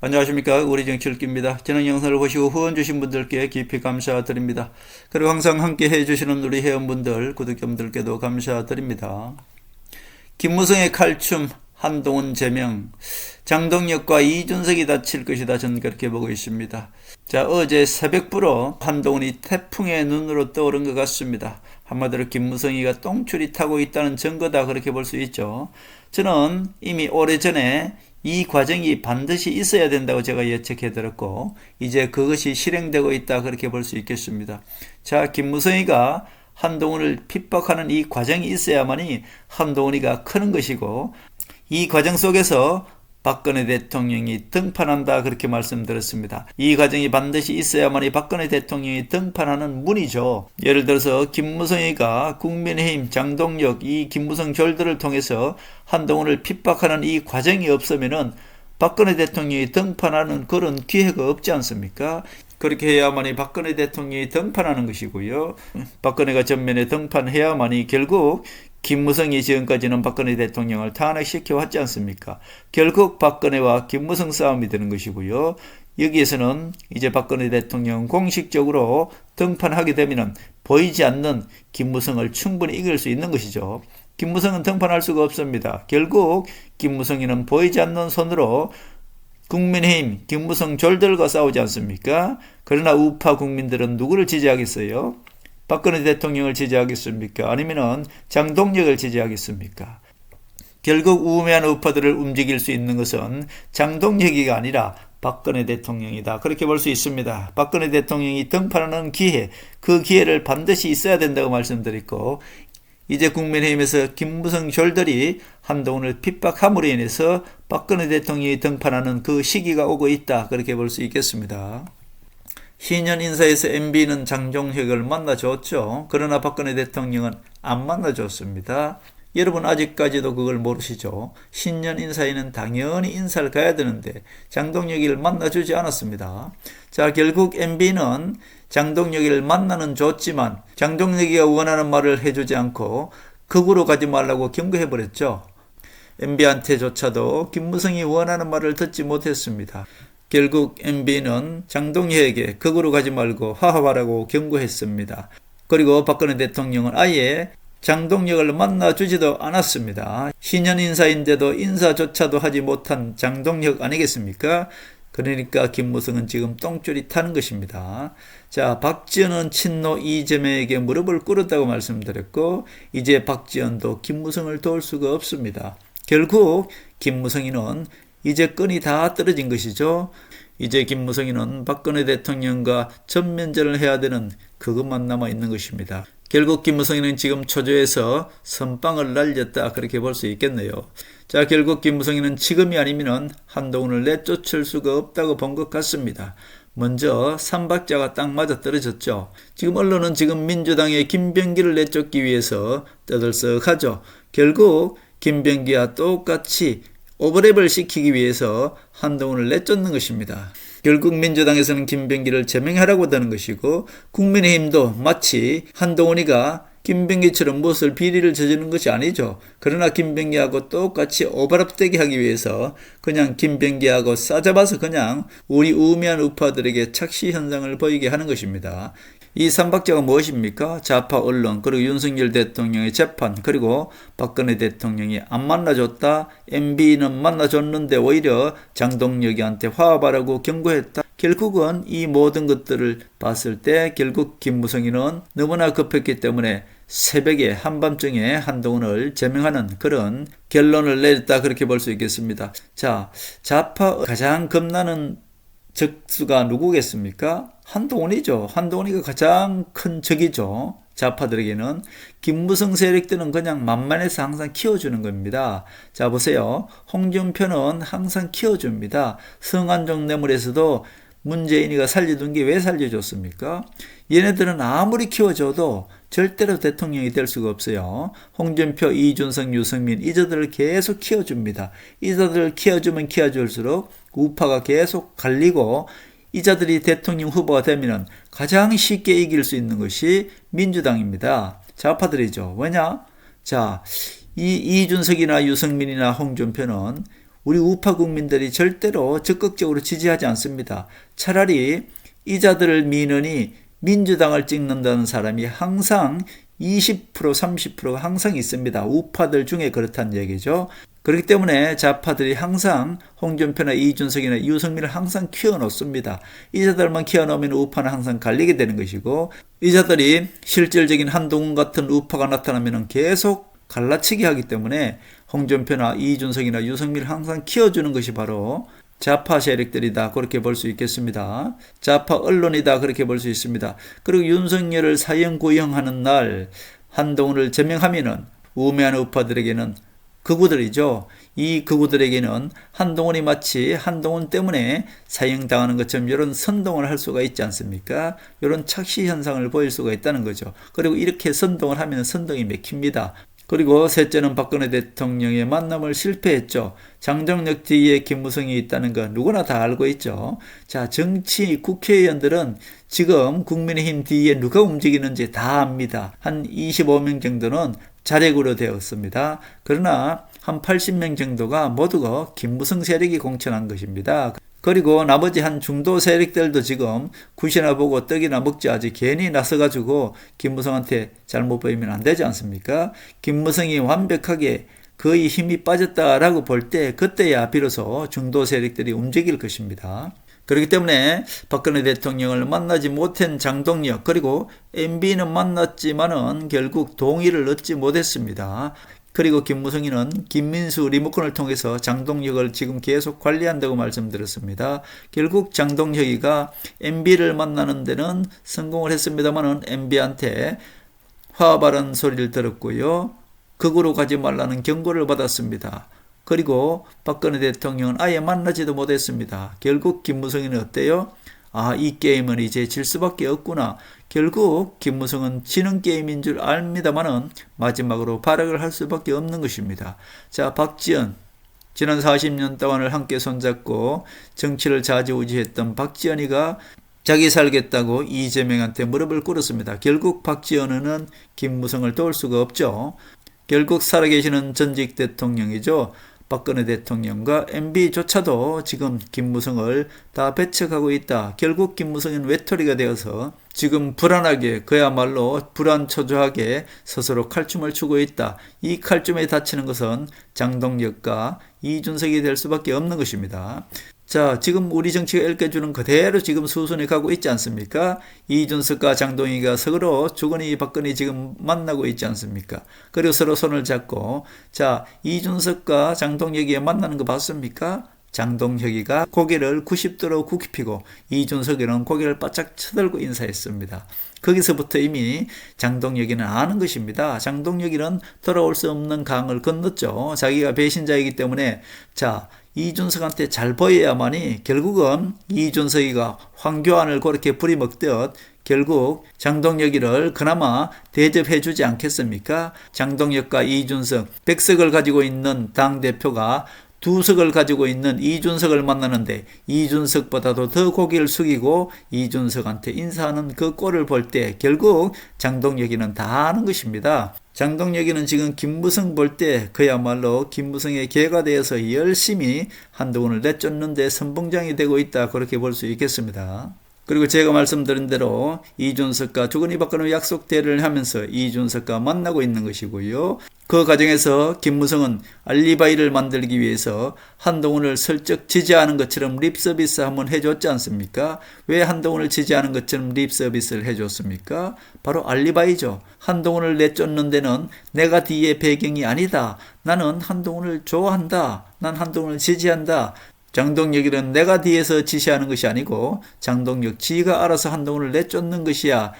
안녕하십니까. 우리 정치읽기입니다. 지난 영상을 보시고 후원 주신 분들께 깊이 감사드립니다. 그리고 항상 함께 해주시는 우리 회원분들, 구독자분들께도 감사드립니다. 김무성의 칼춤, 한동훈 제명, 장동혁과 이준석이 다칠 것이다. 저는 그렇게 보고 있습니다. 자, 어제 새벽부로 한동훈이 태풍의 눈으로 떠오른 것 같습니다. 한마디로 김무성이가 똥줄이 타고 있다는 증거다, 그렇게 볼 수 있죠. 저는 이미 오래전에 이 과정이 반드시 있어야 된다고 제가 예측해드렸고, 이제 그것이 실행되고 있다, 그렇게 볼 수 있겠습니다. 자, 김무성이가 한동훈을 핍박하는 이 과정이 있어야만이 한동훈이가 크는 것이고, 이 과정 속에서 박근혜 대통령이 등판한다, 그렇게 말씀드렸습니다. 이 과정이 반드시 있어야만이 박근혜 대통령이 등판하는 문이죠. 예를 들어서 김무성이가 국민의힘, 장동혁, 이 김무성 졸들을 통해서 한동훈을 핍박하는 이 과정이 없으면은 박근혜 대통령이 등판하는 그런 기회가 없지 않습니까? 그렇게 해야만이 박근혜 대통령이 등판하는 것이고요. 박근혜가 전면에 등판해야만이 결국 김무성이 지금까지는 박근혜 대통령을 탄핵시켜 왔지 않습니까? 결국 박근혜와 김무성 싸움이 되는 것이고요. 여기에서는 이제 박근혜 대통령 공식적으로 등판하게 되면 보이지 않는 김무성을 충분히 이길 수 있는 것이죠. 김무성은 등판할 수가 없습니다. 결국 김무성이는 보이지 않는 손으로 국민의힘, 김무성 졸들과 싸우지 않습니까? 그러나 우파 국민들은 누구를 지지하겠어요? 박근혜 대통령을 지지하겠습니까? 아니면 장동혁을 지지하겠습니까? 결국 우매한 우파들을 움직일 수 있는 것은 장동혁이가 아니라 박근혜 대통령이다, 그렇게 볼 수 있습니다. 박근혜 대통령이 등판하는 기회, 그 기회를 반드시 있어야 된다고 말씀드렸고, 이제 국민의힘에서 김무성 졸들이 한동훈을 핍박함으로 인해서 박근혜 대통령이 등판하는 그 시기가 오고 있다, 그렇게 볼 수 있겠습니다. 신년 인사에서 MB는 장동혁을 만나줬죠. 그러나 박근혜 대통령은 안 만나줬습니다. 여러분 아직까지도 그걸 모르시죠? 신년 인사에는 당연히 인사를 가야 되는데 장동혁이를 만나주지 않았습니다. 자, 결국 MB는 장동혁이를 만나는 줬지만 장동혁이가 원하는 말을 해주지 않고 극으로 가지 말라고 경고해버렸죠. MB한테조차도 김무성이 원하는 말을 듣지 못했습니다. 결국 MB는 장동혁에게 극으로 가지 말고 화합하라고 경고했습니다. 그리고 박근혜 대통령은 아예 장동혁을 만나주지도 않았습니다. 신년 인사인데도 인사조차도 하지 못한 장동혁 아니겠습니까? 그러니까 김무성은 지금 똥줄이 타는 것입니다. 자, 박지원은 친노 이재명에게 무릎을 꿇었다고 말씀드렸고, 이제 박지원도 김무성을 도울 수가 없습니다. 결국 김무성이는 이제 끈이 다 떨어진 것이죠. 이제 김무성이는 박근혜 대통령과 전면전을 해야 되는 그것만 남아있는 것입니다. 결국 김무성이는 지금 초조해서 선빵을 날렸다, 그렇게 볼 수 있겠네요. 자, 결국 김무성이는 지금이 아니면 한동훈을 내쫓을 수가 없다고 본 것 같습니다. 먼저 삼박자가 딱 맞아 떨어졌죠. 지금 언론은 지금 민주당의 김병기를 내쫓기 위해서 떠들썩하죠. 결국 김병기와 똑같이 오버랩을 시키기 위해서 한동훈을 내쫓는 것입니다. 결국 민주당에서는 김병기를 제명하라고 하는 것이고, 국민의힘도 마치 한동훈이가 김병기처럼 무엇을 비리를 저지르는 것이 아니죠. 그러나 김병기하고 똑같이 오버랩되게 하기 위해서 그냥 김병기하고 싸잡아서 그냥 우리 우매한 우파들에게 착시 현상을 보이게 하는 것입니다. 이 삼박자가 무엇입니까? 좌파 언론, 그리고 윤석열 대통령의 재판, 그리고 박근혜 대통령이 안 만나줬다, MB는 만나줬는데 오히려 장동혁이한테 화합하라고 경고했다. 결국은 이 모든 것들을 봤을 때 결국 김무성이는 너무나 급했기 때문에 새벽에 한밤중에 한동훈을 제명하는 그런 결론을 내렸다, 그렇게 볼 수 있겠습니다. 자, 좌파 가장 겁나는 적수가 누구겠습니까? 한동훈이죠. 한동훈이가 가장 큰 적이죠. 좌파들에게는. 김무성 세력들은 그냥 만만해서 항상 키워주는 겁니다. 자, 보세요. 홍준표는 항상 키워줍니다. 성안종 뇌물에서도 문재인이가 살려둔 게 왜 살려줬습니까? 얘네들은 아무리 키워줘도 절대로 대통령이 될 수가 없어요. 홍준표, 이준석, 유승민 이자들을 계속 키워줍니다. 이자들을 키워주면 키워줄수록 우파가 계속 갈리고, 이자들이 대통령 후보가 되면 가장 쉽게 이길 수 있는 것이 민주당입니다. 좌파들이죠. 왜냐? 자, 이 이준석이나 유승민이나 홍준표는 우리 우파 국민들이 절대로 적극적으로 지지하지 않습니다. 차라리 이 자들을 미느니 민주당을 찍는다는 사람이 항상 20% 30%가 항상 있습니다. 우파들 중에 그렇다는 얘기죠. 그렇기 때문에 좌파들이 항상 홍준표나 이준석이나 유승민을 항상 키워놓습니다. 이 자들만 키워놓으면 우파는 항상 갈리게 되는 것이고, 이 자들이 실질적인 한동훈 같은 우파가 나타나면 계속 갈라치기 하기 때문에 홍준표나 이준석이나 유승민을 항상 키워주는 것이 바로 좌파 세력들이다, 그렇게 볼 수 있겠습니다. 좌파 언론이다, 그렇게 볼 수 있습니다. 그리고 윤석열을 사형 구형하는 날 한동훈을 제명하면은 우매한 우파들에게는 극우들이죠. 이 극우들에게는 한동훈이 마치 한동훈 때문에 사형당하는 것처럼 이런 선동을 할 수가 있지 않습니까? 이런 착시 현상을 보일 수가 있다는 거죠. 그리고 이렇게 선동을 하면 선동이 맥힙니다. 그리고 셋째는 박근혜 대통령의 만남을 실패했죠. 장동혁 뒤에 김무성이 있다는 거 누구나 다 알고 있죠. 자, 정치 국회의원들은 지금 국민의힘 뒤에 누가 움직이는지 다 압니다. 한 25명 정도는 자력으로 되었습니다. 그러나 한 80명 정도가 모두가 김무성 세력이 공천한 것입니다. 그리고 나머지 한 중도 세력들도 지금 굿이나 보고 떡이나 먹지 아직 괜히 나서가지고 김무성한테 잘못 보이면 안 되지 않습니까? 김무성이 완벽하게 거의 힘이 빠졌다라고 볼 때 그때야 비로소 중도 세력들이 움직일 것입니다. 그렇기 때문에 박근혜 대통령을 만나지 못한 장동혁, 그리고 MB는 만났지만은 결국 동의를 얻지 못했습니다. 그리고 김무성이는 김민수 리모컨을 통해서 장동혁을 지금 계속 관리한다고 말씀드렸습니다. 결국 장동혁이가 MB를 만나는 데는 성공을 했습니다만은 MB한테 화 바른 소리를 들었고요. 극으로 가지 말라는 경고를 받았습니다. 그리고 박근혜 대통령은 아예 만나지도 못했습니다. 결국 김무성이는 어때요? 아, 이 게임은 이제 질 수밖에 없구나. 결국 김무성은 지는 게임인 줄 압니다만은 마지막으로 발악을 할 수밖에 없는 것입니다. 자, 박지원. 지난 40년 동안을 함께 손잡고 정치를 좌지우지했던 박지원이가 자기 살겠다고 이재명한테 무릎을 꿇었습니다. 결국 박지원은 김무성을 도울 수가 없죠. 결국 살아계시는 전직 대통령이죠. 박근혜 대통령과 MB조차도 지금 김무성을 다 배척하고 있다. 결국 김무성은 외톨이가 되어서 지금 불안하게, 그야말로 불안초조하게 스스로 칼춤을 추고 있다. 이 칼춤에 다치는 것은 장동혁과 이준석이 될 수밖에 없는 것입니다. 자, 지금 우리 정치가 일깨주는 그대로 지금 수순에 가고 있지 않습니까? 이준석과 장동희가 서로 주거니 받거니 지금 만나고 있지 않습니까? 그리고 서로 손을 잡고, 자, 이준석과 장동혁이 만나는 거 봤습니까? 장동혁이가 고개를 90도로 굽히고 이준석이는 고개를 바짝 쳐들고 인사했습니다. 거기서부터 이미 장동혁이는 아는 것입니다. 장동혁이는 돌아올 수 없는 강을 건넜죠. 자기가 배신자이기 때문에, 자, 이준석한테 잘 보여야만이 결국은 이준석이가 황교안을 그렇게 부리먹듯 결국 장동혁이를 그나마 대접해 주지 않겠습니까? 장동혁과 이준석, 100석을 가지고 있는 당대표가 2석을 가지고 있는 이준석을 만나는데 이준석보다도 더 고개를 숙이고 이준석한테 인사하는 그 꼴을 볼 때 결국 장동혁이는 다 아는 것입니다. 장동혁이는 지금 김무성 볼 때 그야말로 김무성의 개가 되어서 열심히 한동훈을 내쫓는데 선봉장이 되고 있다, 그렇게 볼 수 있겠습니다. 그리고 제가 말씀드린 대로 이준석과 주거니 받거니 약속 대화를 하면서 이준석과 만나고 있는 것이고요. 그 과정에서 김무성은 알리바이를 만들기 위해서 한동훈을 슬쩍 지지하는 것처럼 립서비스 한번 해줬지 않습니까? 왜 한동훈을 지지하는 것처럼 립서비스를 해줬습니까? 바로 알리바이죠. 한동훈을 내쫓는 데는 내가 뒤에 배경이 아니다. 나는 한동훈을 좋아한다. 난 한동훈을 지지한다. 장동혁이는 내가 뒤에서 지시하는 것이 아니고 장동혁 지가 알아서 한동훈을 내쫓는 것이야.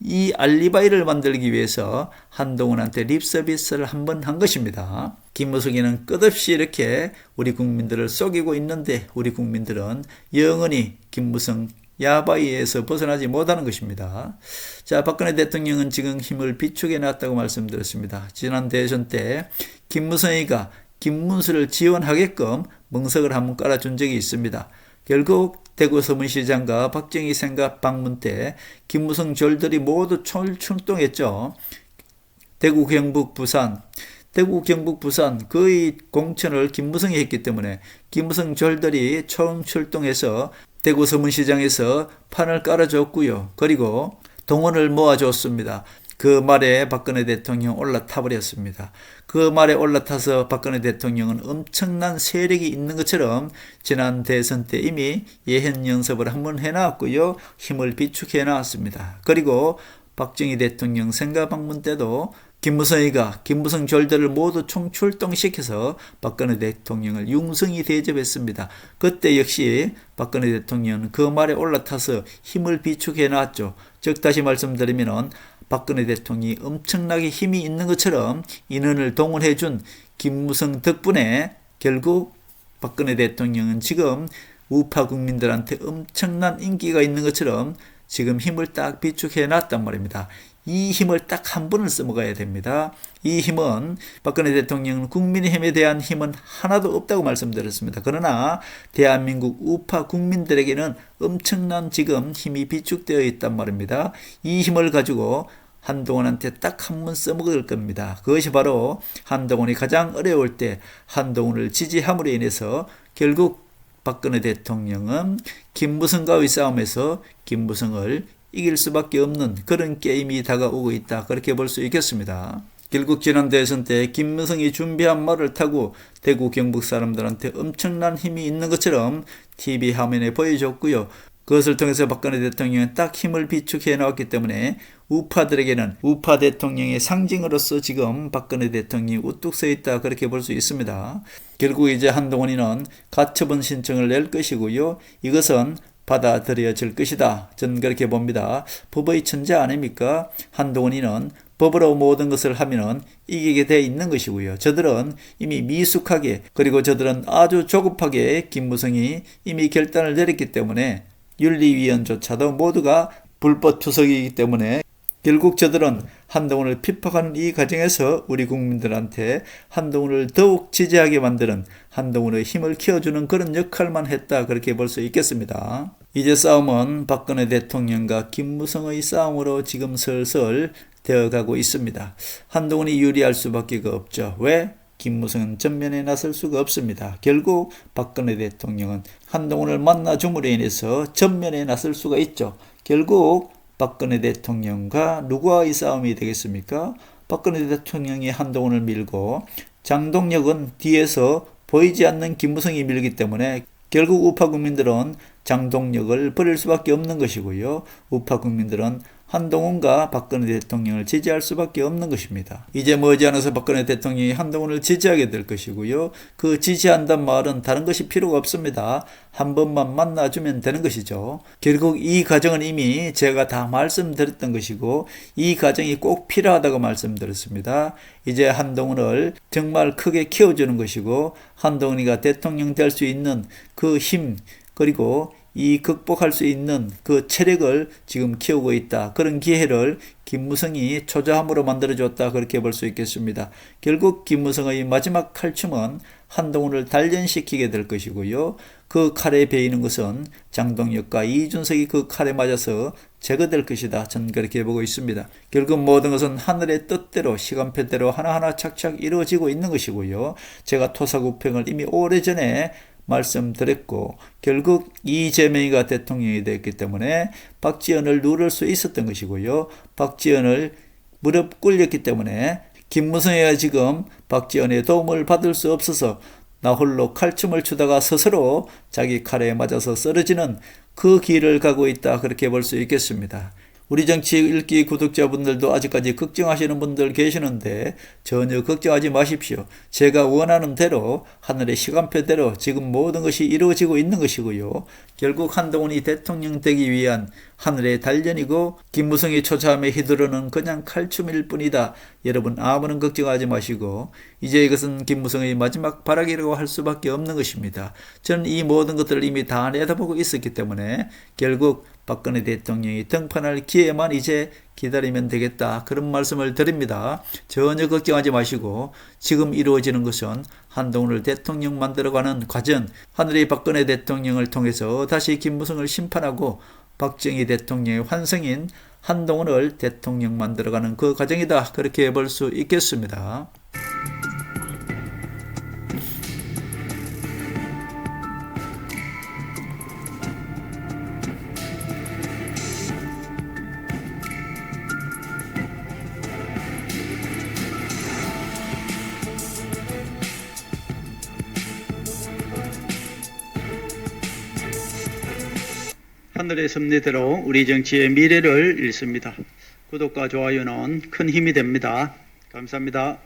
이 알리바이를 만들기 위해서 한동훈한테 립서비스를 한번 한 것입니다. 김무성이는 끝없이 이렇게 우리 국민들을 속이고 있는데 우리 국민들은 영원히 김무성 야바이에서 벗어나지 못하는 것입니다. 자, 박근혜 대통령은 지금 힘을 비축해 놨다고 말씀드렸습니다. 지난 대선 때 김무성이가 김문수를 지원하게끔 멍석을 한번 깔아준 적이 있습니다. 결국 대구 서문시장과 박정희 생각 방문 때 김무성 졸들이 모두 출동했죠. 대구, 경북, 부산, 대구, 경북, 부산 거의 공천을 김무성이 했기 때문에 김무성 졸들이 처음 출동해서 대구 서문시장에서 판을 깔아줬고요. 그리고 동원을 모아줬습니다. 그 말에 박근혜 대통령 올라타 버렸습니다. 그 말에 올라타서 박근혜 대통령은 엄청난 세력이 있는 것처럼 지난 대선 때 이미 예행 연습을 한번 해놨고요. 힘을 비축해 놨습니다. 그리고 박정희 대통령 생가 방문 때도 김무성이가 김무성 졸들을 모두 총출동시켜서 박근혜 대통령을 융성히 대접했습니다. 그때 역시 박근혜 대통령은 그 말에 올라타서 힘을 비축해 놨죠. 즉 다시 말씀드리면 박근혜 대통령이 엄청나게 힘이 있는 것처럼 인원을 동원해준 김무성 덕분에 결국 박근혜 대통령은 지금 우파 국민들한테 엄청난 인기가 있는 것처럼 지금 힘을 딱 비축해 놨단 말입니다. 이 힘을 딱 한 번을 써먹어야 됩니다. 이 힘은 박근혜 대통령은 국민의힘에 대한 힘은 하나도 없다고 말씀드렸습니다. 그러나 대한민국 우파 국민들에게는 엄청난 지금 힘이 비축되어 있단 말입니다. 이 힘을 가지고 한동훈한테 딱 한 번 써먹을 겁니다. 그것이 바로 한동훈이 가장 어려울 때 한동훈을 지지함으로 인해서 결국 박근혜 대통령은 김무성과의 싸움에서 김무성을 이길 수밖에 없는 그런 게임이 다가오고 있다. 그렇게 볼 수 있겠습니다. 결국 지난 대선 때 김무성이 준비한 말을 타고 대구 경북 사람들한테 엄청난 힘이 있는 것처럼 TV 화면에 보여줬고요. 그것을 통해서 박근혜 대통령은 딱 힘을 비축해 나왔기 때문에 우파들에게는 우파 대통령의 상징으로서 지금 박근혜 대통령이 우뚝 서 있다. 그렇게 볼 수 있습니다. 결국 이제 한동훈이는 가처분 신청을 낼 것이고요. 이것은 받아들여질 것이다. 저는 그렇게 봅니다. 법의 천재 아닙니까? 한동훈이는 법으로 모든 것을 하면은 이기게 돼 있는 것이고요. 저들은 이미 미숙하게 그리고 저들은 아주 조급하게 김무성이 이미 결단을 내렸기 때문에 윤리위원조차도 모두가 불법 투석이기 때문에 결국 저들은 한동훈을 핍박하는 이 과정에서 우리 국민들한테 한동훈을 더욱 지지하게 만드는 한동훈의 힘을 키워주는 그런 역할만 했다. 그렇게 볼 수 있겠습니다. 이제 싸움은 박근혜 대통령과 김무성의 싸움으로 지금 슬슬 되어가고 있습니다. 한동훈이 유리할 수밖에 없죠. 왜? 김무성은 전면에 나설 수가 없습니다. 결국 박근혜 대통령은 한동훈을 만나줌으로 인해서 전면에 나설 수가 있죠. 결국 박근혜 대통령과 누구와의 싸움이 되겠습니까? 박근혜 대통령이 한동훈을 밀고 장동혁은 뒤에서 보이지 않는 김무성이 밀기 때문에 결국 우파 국민들은 장동혁을 버릴 수밖에 없는 것이고요. 우파 국민들은 한동훈과 박근혜 대통령을 지지할 수밖에 없는 것입니다. 이제 머지않아서 박근혜 대통령이 한동훈을 지지하게 될 것이고요. 그 지지한다는 말은 다른 것이 필요가 없습니다. 한 번만 만나주면 되는 것이죠. 결국 이 과정은 이미 제가 다 말씀드렸던 것이고 이 과정이 꼭 필요하다고 말씀드렸습니다. 이제 한동훈을 정말 크게 키워주는 것이고 한동훈이가 대통령 될 수 있는 그 힘 그리고 이 극복할 수 있는 그 체력을 지금 키우고 있다. 그런 기회를 김무성이 초자함으로 만들어줬다. 그렇게 볼 수 있겠습니다. 결국 김무성의 마지막 칼춤은 한동훈을 단련시키게 될 것이고요. 그 칼에 베이는 것은 장동혁과 이준석이 그 칼에 맞아서 제거될 것이다. 저는 그렇게 보고 있습니다. 결국 모든 것은 하늘의 뜻대로 시간표대로 하나하나 착착 이루어지고 있는 것이고요. 제가 토사구팽을 이미 오래전에 말씀드렸고 결국 이재명이가 대통령이 됐기 때문에 박지원을 누를 수 있었던 것이고요. 박지원을 무릎 꿇렸기 때문에 김무성이가 지금 박지원의 도움을 받을 수 없어서 나 홀로 칼춤을 추다가 스스로 자기 칼에 맞아서 쓰러지는 그 길을 가고 있다. 그렇게 볼 수 있겠습니다. 우리 정치 읽기 구독자분들도 아직까지 걱정하시는 분들 계시는데 전혀 걱정하지 마십시오. 제가 원하는 대로 하늘의 시간표대로 지금 모든 것이 이루어지고 있는 것이고요. 결국 한동훈이 대통령 되기 위한 하늘의 단련이고 김무성이 초참에 휘두르는 그냥 칼춤일 뿐이다. 여러분 아무런 걱정하지 마시고 이제 이것은 김무성의 마지막 발악이라고 할 수밖에 없는 것입니다. 저는 이 모든 것들을 이미 다 내다보고 있었기 때문에 결국 박근혜 대통령이 등판할 기회만 이제 기다리면 되겠다. 그런 말씀을 드립니다. 전혀 걱정하지 마시고 지금 이루어지는 것은 한동훈을 대통령 만들어가는 과정, 하늘의 박근혜 대통령을 통해서 다시 김무성을 심판하고 박정희 대통령의 환승인 한동훈을 대통령 만들어가는 그 과정이다. 그렇게 볼 수 있겠습니다. 하늘의 섭리대로 우리 정치의 미래를 읽습니다. 구독과 좋아요는 큰 힘이 됩니다. 감사합니다.